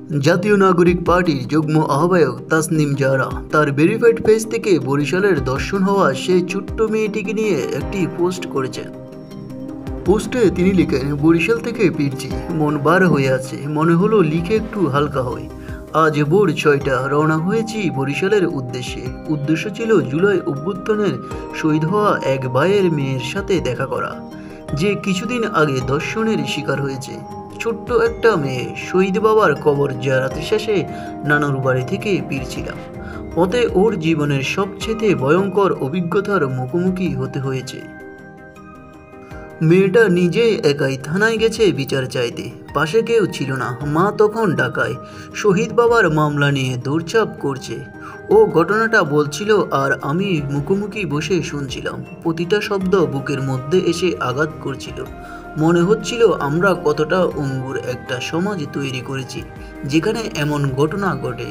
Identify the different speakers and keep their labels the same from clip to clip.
Speaker 1: জাতীয় নাগরিক পার্টির যুগ্ম আহ্বায়ক তাসনিম জাহরা তার ভেরিফাইড পেজ থেকে বরিশালের দর্শন হওয়া সেই ছোট্ট মেয়েটিকে নিয়ে একটি পোস্ট করেছেন। পোস্টে তিনি লিখেন, বরিশাল থেকে ফিরছি, মন বার হয়ে আছে, মনে হলো লিখে একটু হালকা হয়। আজ ভোর 6টা রওনা হয়েছি বরিশালের উদ্দেশ্যে। উদ্দেশ্য ছিল জুলাই অভ্যুত্থানের শহীদ হওয়া এক ভাইয়ের মেয়ের সাথে দেখা করা, যে কিছুদিন আগে ধর্ষণের শিকার হয়েছে। ছোট্ট একটা মেয়ে, শহীদ বাবার কবর জিয়ারত শেষে নানুর বাড়ি থেকে ফিরছিলাম। পথে ওর জীবনের সবচেয়ে ভয়ঙ্কর অভিজ্ঞতার মুখোমুখি হতে হয়েছে। মেয়েটা নিজে একাই থানায় গেছে বিচার চাইতে, পাশে কেউ ছিল না। মা তখন ঢাকায় শহীদ বাবার মামলা নিয়ে দৌড়চাপ করছে। ও ঘটনাটা বলছিল আর আমি মুখোমুখি বসে শুনছিলাম। প্রতিটা শব্দ বুকের মধ্যে এসে আঘাত করছিল। মনে হচ্ছিল আমরা কতটা অঙ্গুর একটা সমাজ তৈরি করেছি যেখানে এমন ঘটনা ঘটে,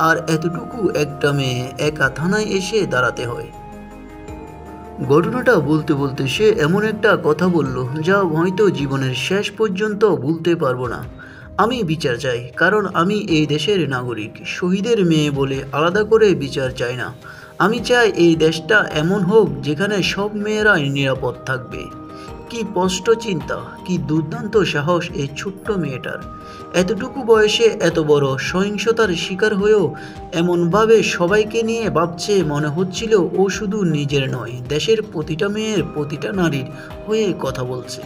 Speaker 1: আর এতটুকু একটা মেয়ে একা থানায় এসে দাঁড়াতে হয়। ঘটনাটা বলতে বলতে সে এমন একটা কথা বলল যা হয়তো জীবনের শেষ পর্যন্ত ভুলতে পারবো না। আমি বিচার চাই, কারণ আমি এই দেশের নাগরিক। শহীদের মেয়ে বলে আলাদা করে বিচার চাই না। আমি চাই এই দেশটা এমন হোক যেখানে সব মেয়েরাই নিরাপদ থাকবে। কি স্পষ্ট চিন্তা, কি দুর্দান্ত সাহস এই ছোট্ট মেয়েটার! এতটুকু বয়সে এত বড় সহিংসতার শিকার হয়েও এমনভাবে সবাইকে নিয়ে ভাবছে, মনে হচ্ছিল ও শুধু নিজের নয়, দেশের প্রতিটা মেয়ের, প্রতিটা নারীর হয়ে কথা বলছে।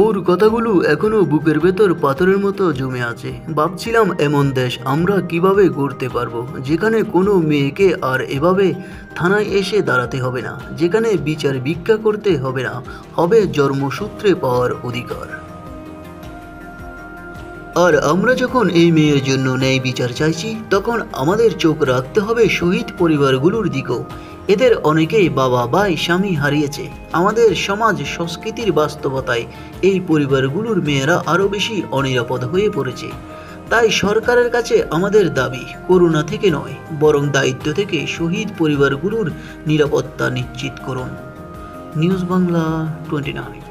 Speaker 1: ওর কথাগুলো এখনো বুকের ভেতর পাথরের মতো জমে আছে। ভাবছিলাম এমন দেশ আমরা কিভাবে গড়তে পারবো, যেখানে কোনো মেয়েকে আর এভাবে থানায় এসে দাঁড়াতে হবে না, যেখানে বিচার ভিক্ষা করতে হবে না, হবে জন্মসূত্রে পাওয়ার অধিকার। আর আমরা যখন এই মেয়ের জন্য ন্যায় বিচার চাইছি, তখন আমাদের চোখ রাখতে হবে শহীদ পরিবারগুলোর দিকেও। এদের অনেকেই বাবা, ভাই, স্বামী হারিয়েছে। আমাদের সমাজ সংস্কৃতির বাস্তবতায় এই পরিবারগুলোর মেয়েরা আরও বেশি অনিরাপদ হয়ে পড়েছে। তাই সরকারের কাছে আমাদের দাবি, করুণা থেকে নয় বরং দায়িত্ব থেকে শহীদ পরিবারগুলোর নিরাপত্তা নিশ্চিত করুন। নিউজ বাংলা 29।